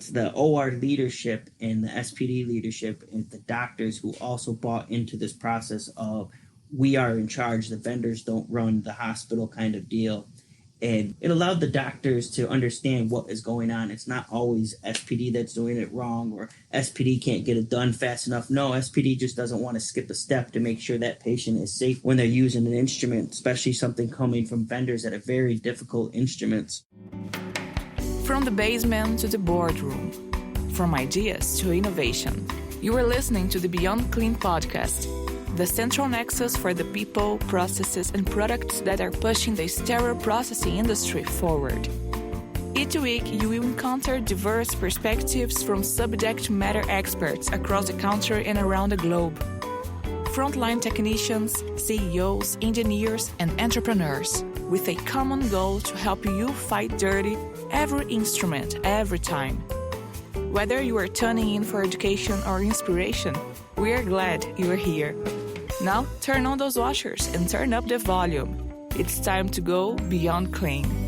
it's the OR leadership and the SPD leadership and the doctors who also bought into this process of we are in charge, the vendors don't run the hospital kind of deal. And it allowed the doctors to understand what is going on. It's not always SPD that's doing it wrong or SPD can't get it done fast enough. No, SPD just doesn't want to skip a step to make sure that patient is safe when they're using an instrument, especially something coming from vendors that are very difficult instruments. From the basement to the boardroom, from ideas to innovation, you are listening to the Beyond Clean podcast, the central nexus for the people, processes, and products that are pushing the sterile processing industry forward. Each week, you will encounter diverse perspectives from subject matter experts across the country and around the globe. Frontline technicians, CEOs, engineers, and entrepreneurs, with a common goal to help you fight dirty every instrument, every time. Whether you are tuning in for education or inspiration, we are glad you are here. Now, turn on those washers and turn up the volume. It's time to go beyond clean.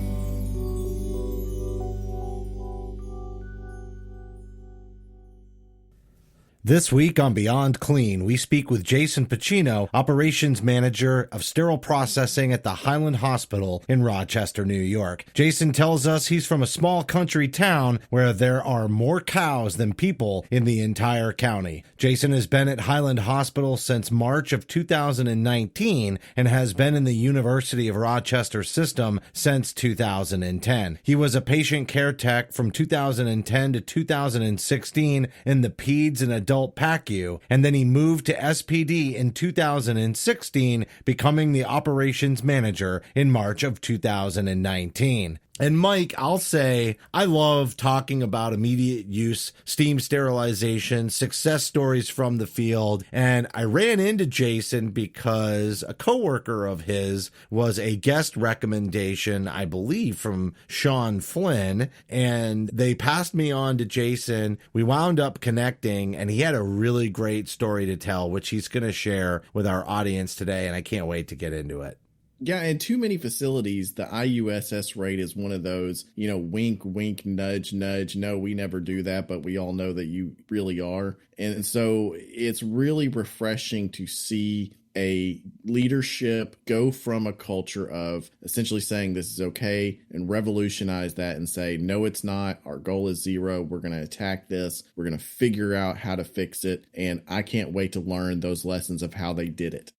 This week on Beyond Clean, we speak with Jason Pacino, Operations Manager of Sterile Processing at the Highland Hospital in Rochester, New York. Jason tells us he's from a small country town where there are more cows than people in the entire county. Jason has been at Highland Hospital since March of 2019 and has been in the University of Rochester system since 2010. He was a patient care tech from 2010 to 2016 in the peds and adult PACU, and then he moved to SPD in 2016, becoming the operations manager in March of 2019. And Mike, I'll say I love talking about immediate use steam sterilization, success stories from the field. And I ran into Jason because a coworker of his was a guest recommendation, I believe, from Sean Flynn. And they passed me on to Jason. We wound up connecting, and he had a really great story to tell, which he's going to share with our audience today. And I can't wait to get into it. Yeah, in too many facilities, the IUSS rate is one of those, wink, wink, nudge, nudge. No, we never do that, but we all know that you really are. And so it's really refreshing to see a leadership go from a culture of essentially saying this is okay and revolutionize that and say, no, it's not. Our goal is zero. We're going to attack this. We're going to figure out how to fix it. And I can't wait to learn those lessons of how they did it.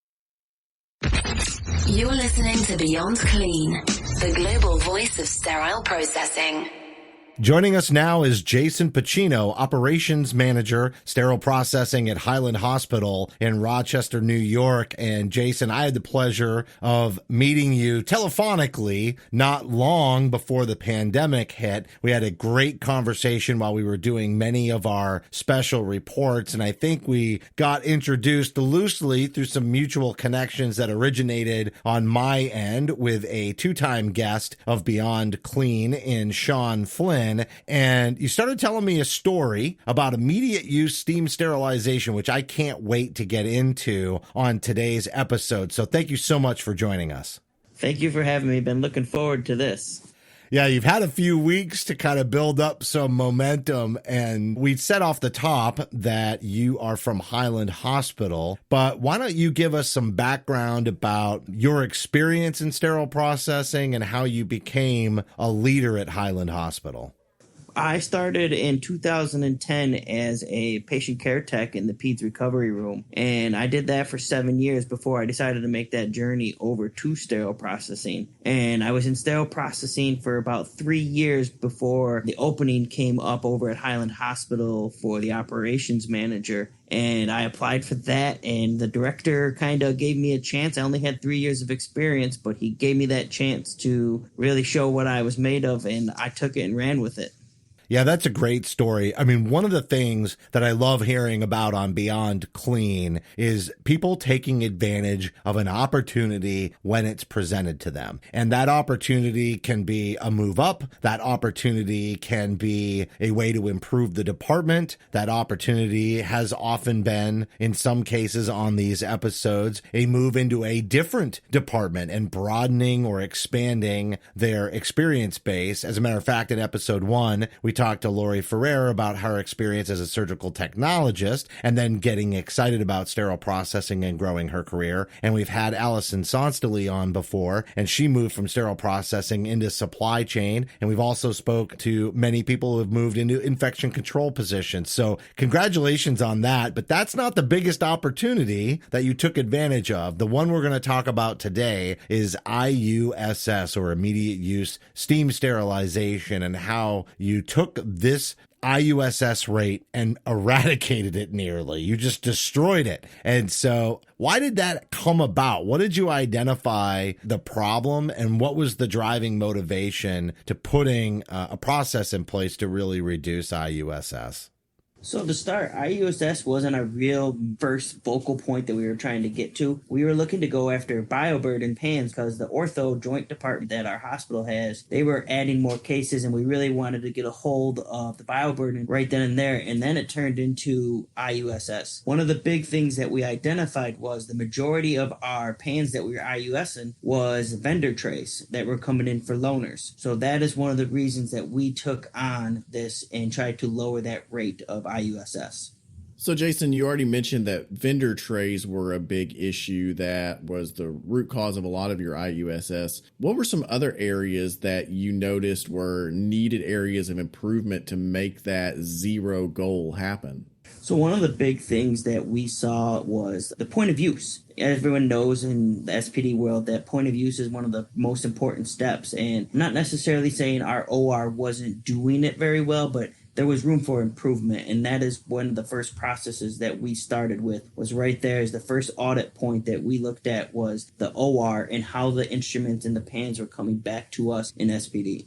You're listening to Beyond Clean, the global voice of sterile processing. Joining us now is Jason Pacino, Operations Manager, Sterile Processing at Highland Hospital in Rochester, New York. And Jason, I had the pleasure of meeting you telephonically not long before the pandemic hit. We had a great conversation while we were doing many of our special reports. And I think we got introduced loosely through some mutual connections that originated on my end with a two-time guest of Beyond Clean in Sean Flynn. And you started telling me a story about immediate use steam sterilization, which I can't wait to get into on today's episode. So thank you so much for joining us. Thank you for having me. Been looking forward to this. Yeah, you've had a few weeks to kind of build up some momentum, and we said off the top that you are from Highland Hospital, but why don't you give us some background about your experience in sterile processing and how you became a leader at Highland Hospital? I started in 2010 as a patient care tech in the peds recovery room, and I did that for 7 years before I decided to make that journey over to sterile processing. And I was in sterile processing for about 3 years before the opening came up over at Highland Hospital for the operations manager. And I applied for that, and the director kind of gave me a chance. I only had 3 years of experience, but he gave me that chance to really show what I was made of, and I took it and ran with it. Yeah, that's a great story. I mean, one of the things that I love hearing about on Beyond Clean is people taking advantage of an opportunity when it's presented to them. And that opportunity can be a move up. That opportunity can be a way to improve the department. That opportunity has often been, in some cases on these episodes, a move into a different department and broadening or expanding their experience base. As a matter of fact, in episode 1, we talked to Lori Ferrer about her experience as a surgical technologist and then getting excited about sterile processing and growing her career. And we've had Allison Sonstally on before, and she moved from sterile processing into supply chain. And we've also spoke to many people who have moved into infection control positions. So congratulations on that. But that's not the biggest opportunity that you took advantage of. The one we're going to talk about today is IUSS, or Immediate Use Steam Sterilization, and how you took this IUSS rate and eradicated it nearly. You just destroyed it. And so why did that come about? What did you identify the problem, and what was the driving motivation to putting a process in place to really reduce IUSS? So to start, IUSS wasn't a real first focal point that we were trying to get to. We were looking to go after bioburden pans because the ortho joint department that our hospital has, they were adding more cases, and we really wanted to get a hold of the bioburden right then and there. And then it turned into IUSS. One of the big things that we identified was the majority of our pans that we were IUSing was vendor trays that were coming in for loaners. So that is one of the reasons that we took on this and tried to lower that rate of IUSS. So, Jason, you already mentioned that vendor trays were a big issue that was the root cause of a lot of your IUSS. What were some other areas that you noticed were needed areas of improvement to make that zero goal happen? So one of the big things that we saw was the point of use. Everyone knows in the SPD world that point of use is one of the most important steps, and not necessarily saying our OR wasn't doing it very well, but there was room for improvement. And that is one of the first processes that we started with, was right there is the first audit point that we looked at was the OR and how the instruments and the pans were coming back to us in SPD.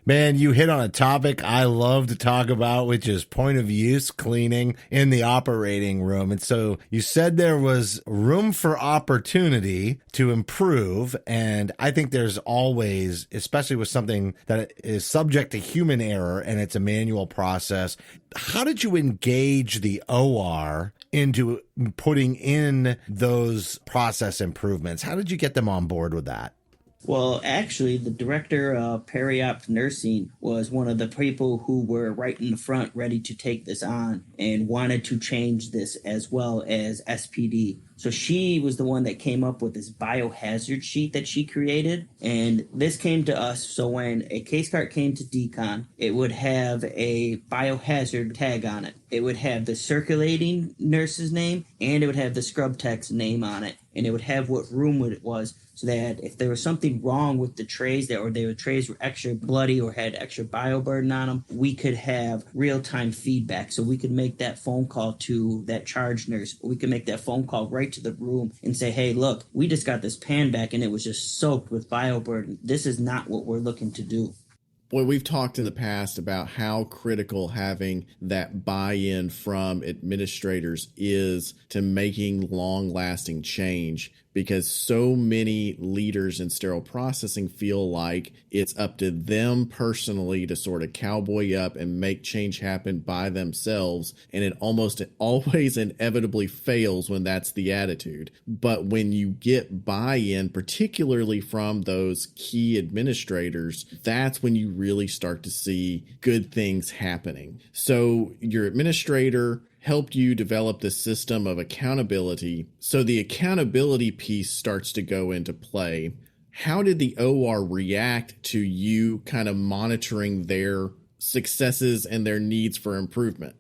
Man, you hit on a topic I love to talk about, which is point of use cleaning in the operating room. And so you said there was room for opportunity to improve. And I think there's always, especially with something that is subject to human error and it's a manual process. How did you engage the OR into putting in those process improvements? How did you get them on board with that? Well, actually, the director of peri-op nursing was one of the people who were right in the front ready to take this on and wanted to change this as well as SPD. So she was the one that came up with this biohazard sheet that she created. And this came to us. So when a case cart came to decon, it would have a biohazard tag on it. It would have the circulating nurse's name, and it would have the scrub tech's name on it. And it would have what room it was, so that if there was something wrong with the trays, or the trays were extra bloody or had extra bioburden on them, we could have real-time feedback. So we could make that phone call to that charge nurse. We could make that phone call right to the room and say, hey, look, we just got this pan back and it was just soaked with bioburden. This is not what we're looking to do. Boy, we've talked in the past about how critical having that buy-in from administrators is to making long-lasting change, because so many leaders in sterile processing feel like it's up to them personally to sort of cowboy up and make change happen by themselves. And it almost always inevitably fails when that's the attitude. But when you get buy-in, particularly from those key administrators, that's when you really start to see good things happening. So your administrator helped you develop the system of accountability. So the accountability piece starts to go into play. How did the OR react to you kind of monitoring their successes and their needs for improvement?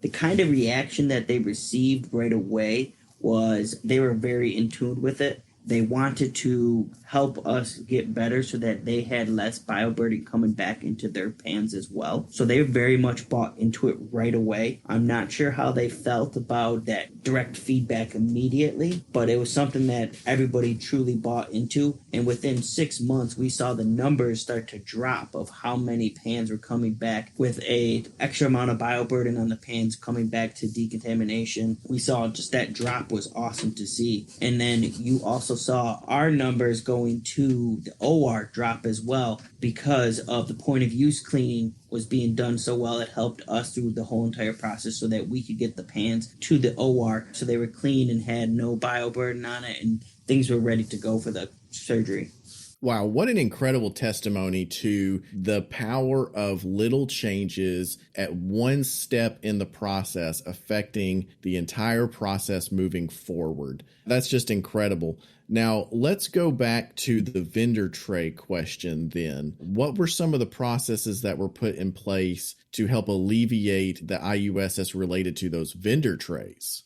The kind of reaction that they received right away was they were very in tune with it. They wanted to help us get better so that they had less bioburden coming back into their pans as well. So they very much bought into it right away. I'm not sure how they felt about that direct feedback immediately, but it was something that everybody truly bought into. And within 6 months, we saw the numbers start to drop of how many pans were coming back with a extra amount of bioburden on the pans coming back to decontamination. We saw just that drop was awesome to see. And then you also saw our numbers going to the OR drop as well, because of the point of use cleaning was being done so well. It helped us through the whole entire process so that we could get the pans to the OR so they were clean and had no bioburden on it, and things were ready to go for the surgery. Wow, what an incredible testimony to the power of little changes at one step in the process affecting the entire process moving forward. That's just incredible. Now, let's go back to the vendor tray question then. What were some of the processes that were put in place to help alleviate the IUSS related to those vendor trays?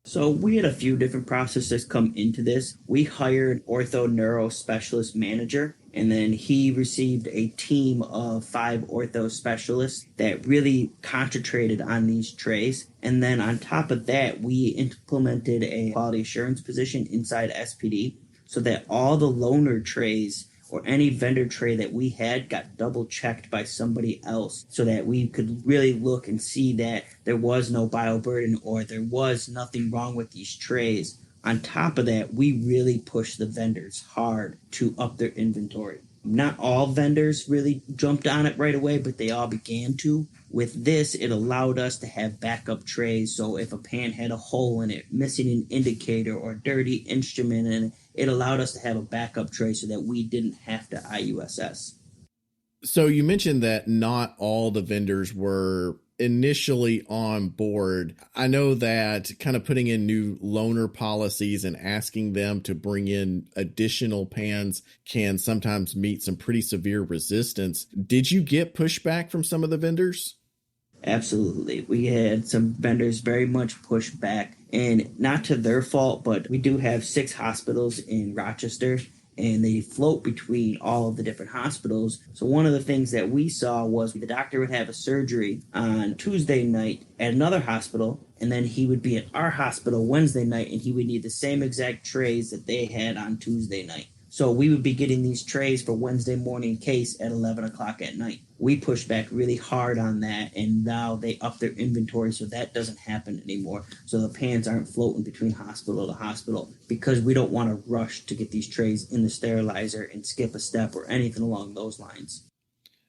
So we had a few different processes come into this. We hired ortho neuro specialist manager, and then he received a team of 5 ortho specialists that really concentrated on these trays. And then on top of that, we implemented a quality assurance position inside SPD so that all the loaner trays or any vendor tray that we had got double checked by somebody else so that we could really look and see that there was no bioburden or there was nothing wrong with these trays. On top of that, we really pushed the vendors hard to up their inventory. Not all vendors really jumped on it right away, but they all began to. With this, it allowed us to have backup trays. So if a pan had a hole in it, missing an indicator or dirty instrument in it, it allowed us to have a backup tray so that we didn't have to IUSS. So you mentioned that not all the vendors were initially on board. I know that kind of putting in new loaner policies and asking them to bring in additional pans can sometimes meet some pretty severe resistance. Did you get pushback from some of the vendors? Absolutely. We had some vendors very much push back, and not to their fault, but we do have 6 hospitals in Rochester, and they float between all of the different hospitals. So one of the things that we saw was the doctor would have a surgery on Tuesday night at another hospital, and then he would be at our hospital Wednesday night, and he would need the same exact trays that they had on Tuesday night. So we would be getting these trays for Wednesday morning case at 11 o'clock at night. We pushed back really hard on that, and now they up their inventory so that doesn't happen anymore. So the pans aren't floating between hospital to hospital because we don't want to rush to get these trays in the sterilizer and skip a step or anything along those lines.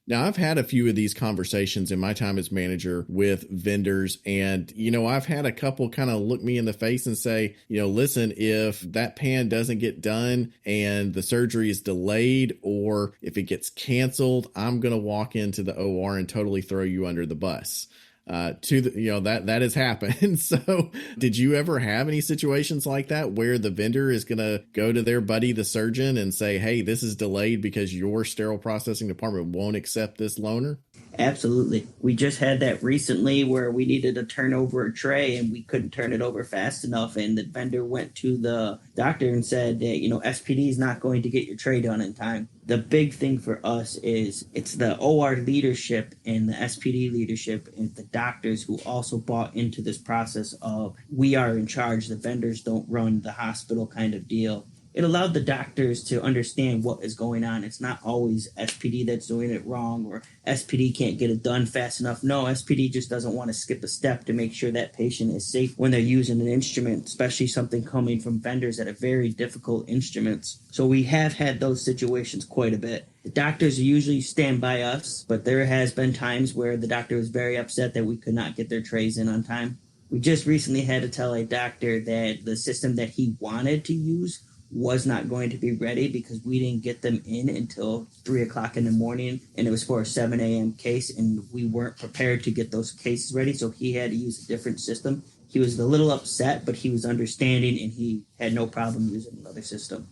Now, I've had a few of these conversations in my time as manager with vendors, and, I've had a couple kind of look me in the face and say, listen, if that pan doesn't get done and the surgery is delayed, or if it gets canceled, I'm going to walk into the OR and totally throw you under the bus. That has happened. So did you ever have any situations like that where the vendor is going to go to their buddy, the surgeon, and say, hey, this is delayed because your sterile processing department won't accept this loaner? Absolutely. We just had that recently where we needed to turn over a tray and we couldn't turn it over fast enough. And the vendor went to the doctor and said that, SPD is not going to get your tray done in time. The big thing for us is it's the OR leadership and the SPD leadership and the doctors who also bought into this process of we are in charge, the vendors don't run the hospital kind of deal. It allowed the doctors to understand what is going on. It's not always SPD that's doing it wrong or SPD can't get it done fast enough. No, SPD just doesn't want to skip a step to make sure that patient is safe when they're using an instrument, especially something coming from vendors that are very difficult instruments. So we have had those situations quite a bit. The doctors usually stand by us, but there has been times where the doctor was very upset that we could not get their trays in on time. We just recently had to tell a doctor that the system that he wanted to use was not going to be ready because we didn't get them in until 3 o'clock in the morning, and it was for a 7 a.m. case, and we weren't prepared to get those cases ready, so he had to use a different system. He was a little upset, but he was understanding, and he had no problem using another system.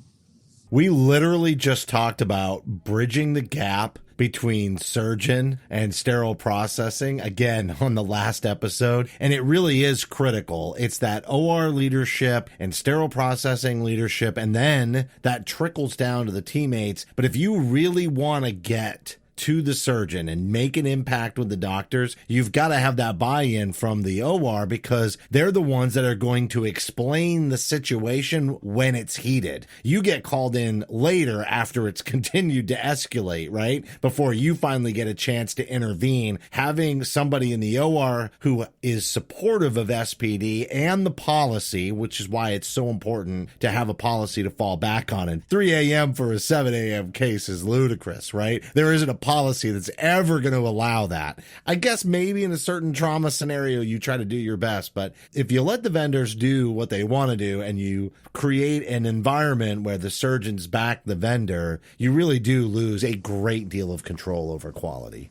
We literally just talked about bridging the gap between surgeon and sterile processing, again, on the last episode. And it really is critical. It's that OR leadership and sterile processing leadership, and then that trickles down to the teammates. But if you really want to get to the surgeon and make an impact with the doctors, you've got to have that buy-in from the OR because they're the ones that are going to explain the situation when it's heated. You get called in later after it's continued to escalate, right? Before you finally get a chance to intervene. Having somebody in the OR who is supportive of SPD and the policy, which is why it's so important to have a policy to fall back on. And 3 a.m. for a 7 a.m. case is ludicrous, right? There isn't a policy that's ever going to allow that. I guess maybe in a certain trauma scenario, you try to do your best. But if you let the vendors do what they want to do and you create an environment where the surgeons back the vendor, you really do lose a great deal of control over quality.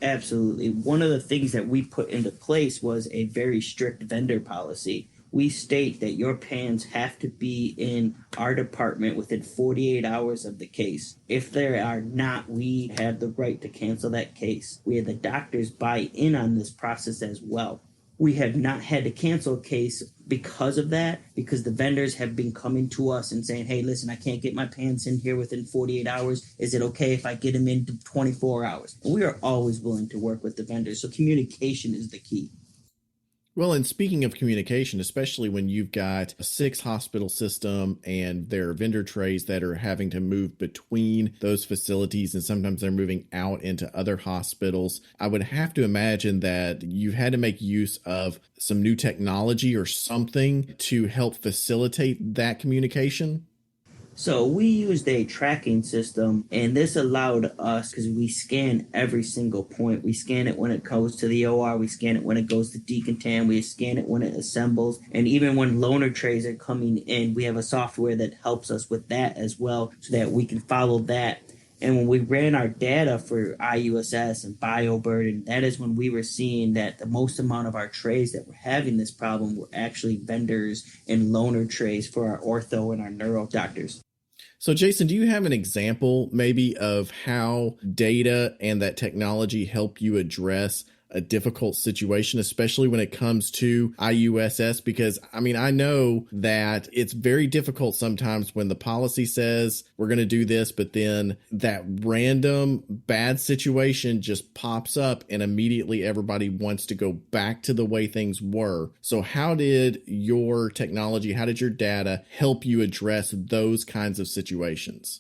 Absolutely. One of the things that we put into place was a very strict vendor policy. We state that your pans have to be in our department within 48 hours of the case. If they are not, we have the right to cancel that case. We have the doctors buy in on this process as well. We have not had to cancel a case because of that, because the vendors have been coming to us and saying, hey, listen, I can't get my pans in here within 48 hours. Is it okay if I get them in 24 hours? And we are always willing to work with the vendors. So communication is the key. Well, and speaking of communication, especially when you've got a 6-hospital system and there are vendor trays that are having to move between those facilities, and sometimes they're moving out into other hospitals, I would have to imagine that you've had to make use of some new technology or something to help facilitate that communication. So we used a tracking system, and this allowed us, because we scan every single point. We scan it when it goes to the OR. We scan it when it goes to decontam. We scan it when it assembles. And even when loaner trays are coming in, we have a software that helps us with that as well, so that we can follow that. And when we ran our data for IUSS and BioBurden, that is when we were seeing that the most amount of our trays that were having this problem were actually vendors and loaner trays for our ortho and our neuro doctors. So, Jason, do you have an example maybe of how data and that technology help you address a difficult situation, especially when it comes to IUSS? Because, I mean, I know that it's very difficult sometimes when the policy says we're going to do this, but then that random bad situation just pops up and immediately everybody wants to go back to the way things were. So how did your technology, how did your data help you address those kinds of situations?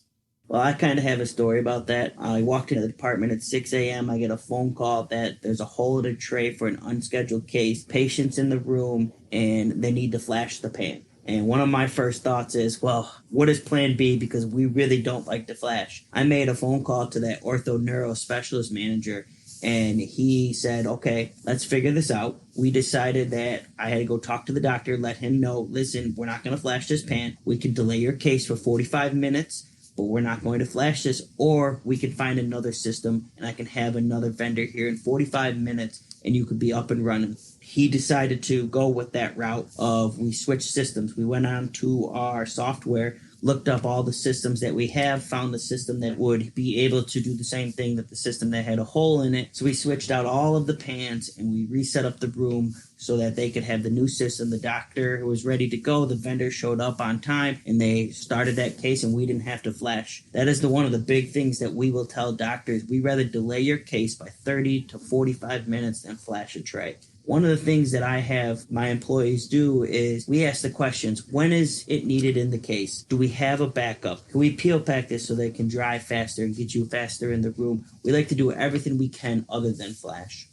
Well, I kind of have a story about that. I walked into the department at 6 a.m. I get a phone call that there's a hole in a tray for an unscheduled case. Patient's in the room, and they need to flash the pan. And one of my first thoughts is, well, what is plan B? Because we really don't like to flash. I made a phone call to that ortho neuro specialist manager, and he said, okay, let's figure this out. We decided that I had to go talk to the doctor, let him know, listen, we're not going to flash this pan. We can delay your case for 45 minutes. But we're not going to flash this, or we can find another system and I can have another vendor here in 45 minutes and you could be up and running. He decided to go with that route of we switched systems. We went on to our software, looked up all the systems that we have, found the system that would be able to do the same thing that the system that had a hole in it. So we switched out all of the pans and we reset up the room so that they could have the new system. The doctor was ready to go. The vendor showed up on time and they started that case and we didn't have to flash. That is one of the big things that we will tell doctors. We rather delay your case by 30 to 45 minutes than flash a tray. One of the things that I have my employees do is we ask the questions, when is it needed in the case? Do we have a backup? Can we peel pack this so they can dry faster and get you faster in the room? We like to do everything we can other than flash.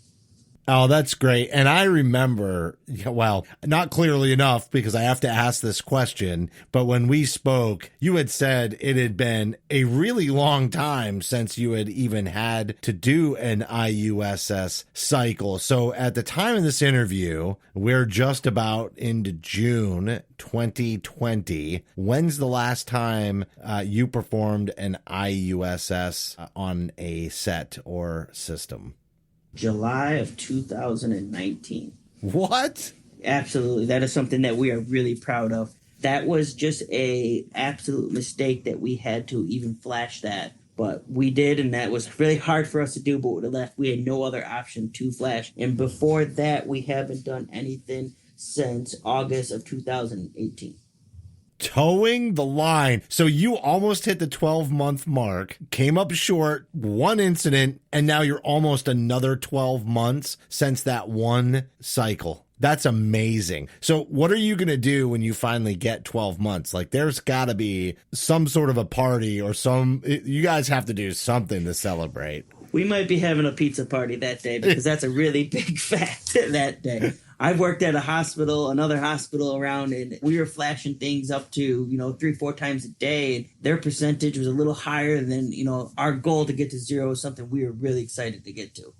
Oh, that's great. And I remember, well, not clearly enough because I have to ask this question, but when we spoke, you had said it had been a really long time since you had even had to do an IUSS cycle. So at the time of this interview, we're just about into June 2020. When's the last time you performed an IUSS on a set or system? July of 2019. What? Absolutely. That is something that we are really proud of. That was just a absolute mistake that we had to even flash that. But we did, and that was really hard for us to do, but we had no other option to flash. And before that, we haven't done anything since August of 2018. Towing the line. So you almost hit the 12-month mark, came up short, one incident, and now you're almost another 12 months since that one cycle. That's amazing. So what are you going to do when you finally get 12 months? Like there's got to be some sort of a party or you guys have to do something to celebrate. We might be having a pizza party that day because that's a really big fact that day. I've worked at another hospital around, and we were flashing things up to, 3-4 times a day. And their percentage was a little higher than, our goal to get to zero is something we were really excited to get to.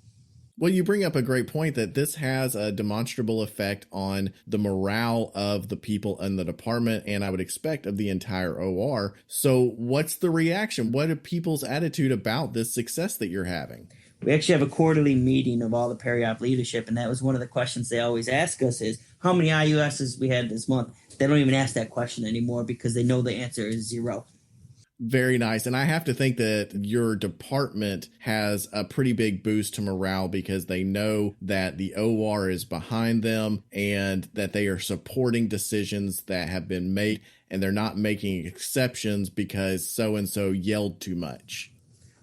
Well, you bring up a great point that this has a demonstrable effect on the morale of the people in the department, and I would expect of the entire OR. So what's the reaction? What are people's attitude about this success that you're having? We actually have a quarterly meeting of all the peri-op leadership, and that was one of the questions they always ask us is, how many IUSs we had this month? They don't even ask that question anymore because they know the answer is 0. Very nice. And I have to think that your department has a pretty big boost to morale because they know that the OR is behind them and that they are supporting decisions that have been made, and they're not making exceptions because so-and-so yelled too much.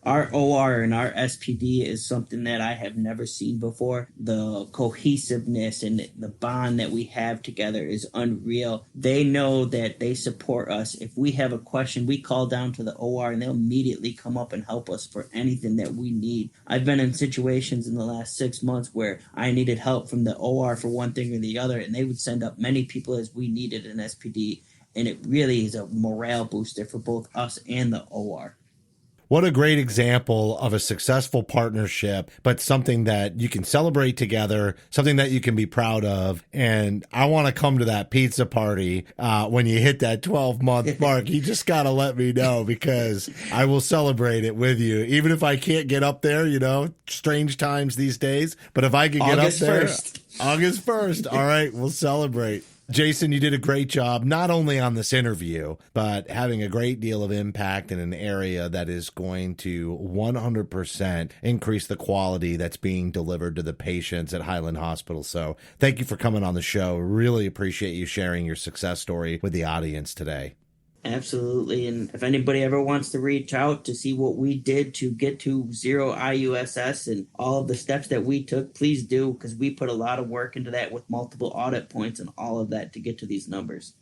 Our OR and our SPD is something that I have never seen before. The cohesiveness and the bond that we have together is unreal. They know that they support us. If we have a question, we call down to the OR and they'll immediately come up and help us for anything that we need. I've been in situations in the last 6 months where I needed help from the OR for one thing or the other, and they would send up many people as we needed an SPD. And it really is a morale booster for both us and the OR. What a great example of a successful partnership, but something that you can celebrate together, something that you can be proud of. And I want to come to that pizza party when you hit that 12-month mark. You just got to let me know because I will celebrate it with you. Even if I can't get up there, strange times these days. But if I can get up there, August 1st. All right, we'll celebrate. Jason, you did a great job, not only on this interview, but having a great deal of impact in an area that is going to 100% increase the quality that's being delivered to the patients at Highland Hospital. So thank you for coming on the show. Really appreciate you sharing your success story with the audience today. Absolutely. And if anybody ever wants to reach out to see what we did to get to 0 IUSS and all of the steps that we took, please do, because we put a lot of work into that with multiple audit points and all of that to get to these numbers.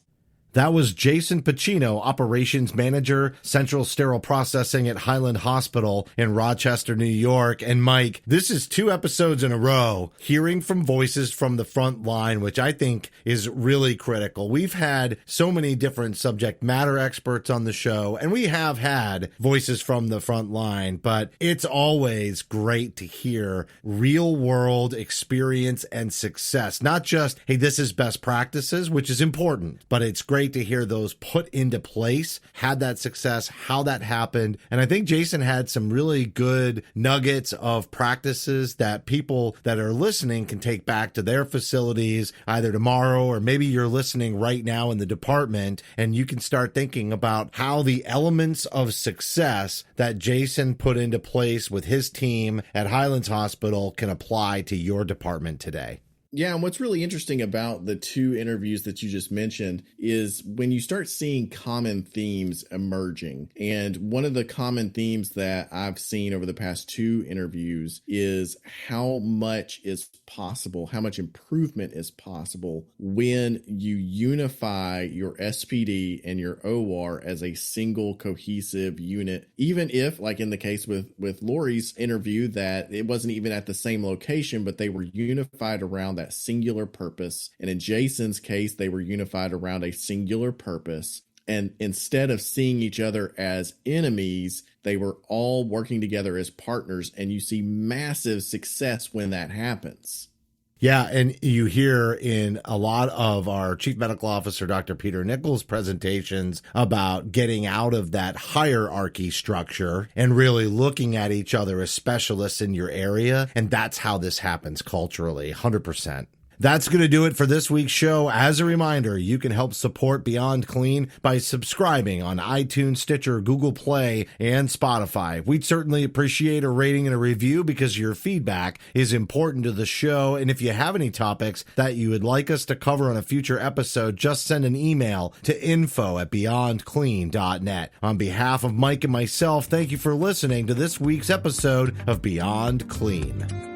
That was Jason Pacino, Operations Manager, Central Sterile Processing at Highland Hospital in Rochester, New York. And Mike, this is 2 episodes in a row, hearing from voices from the front line, which I think is really critical. We've had so many different subject matter experts on the show, and we have had voices from the front line, but it's always great to hear real world experience and success. Not just, hey, this is best practices, which is important, but it's great to hear those put into place, had that success, how that happened. And I think Jason had some really good nuggets of practices that people that are listening can take back to their facilities either tomorrow, or maybe you're listening right now in the department and you can start thinking about how the elements of success that Jason put into place with his team at Highlands Hospital can apply to your department today. Yeah, and what's really interesting about the 2 interviews that you just mentioned is when you start seeing common themes emerging. And one of the common themes that I've seen over the past 2 interviews is how much is possible, how much improvement is possible when you unify your SPD and your OR as a single cohesive unit. Even if, like in the case with Lori's interview, that it wasn't even at the same location, but they were unified around that singular purpose. And in Jason's case, they were unified around a singular purpose. And instead of seeing each other as enemies, they were all working together as partners. And you see massive success when that happens. Yeah, and you hear in a lot of our Chief Medical Officer, Dr. Peter Nichols' presentations about getting out of that hierarchy structure and really looking at each other as specialists in your area. And that's how this happens culturally, 100%. That's going to do it for this week's show. As a reminder, you can help support Beyond Clean by subscribing on iTunes, Stitcher, Google Play, and Spotify. We'd certainly appreciate a rating and a review because your feedback is important to the show. And if you have any topics that you would like us to cover on a future episode, just send an email to info@beyondclean.net. On behalf of Mike and myself, thank you for listening to this week's episode of Beyond Clean.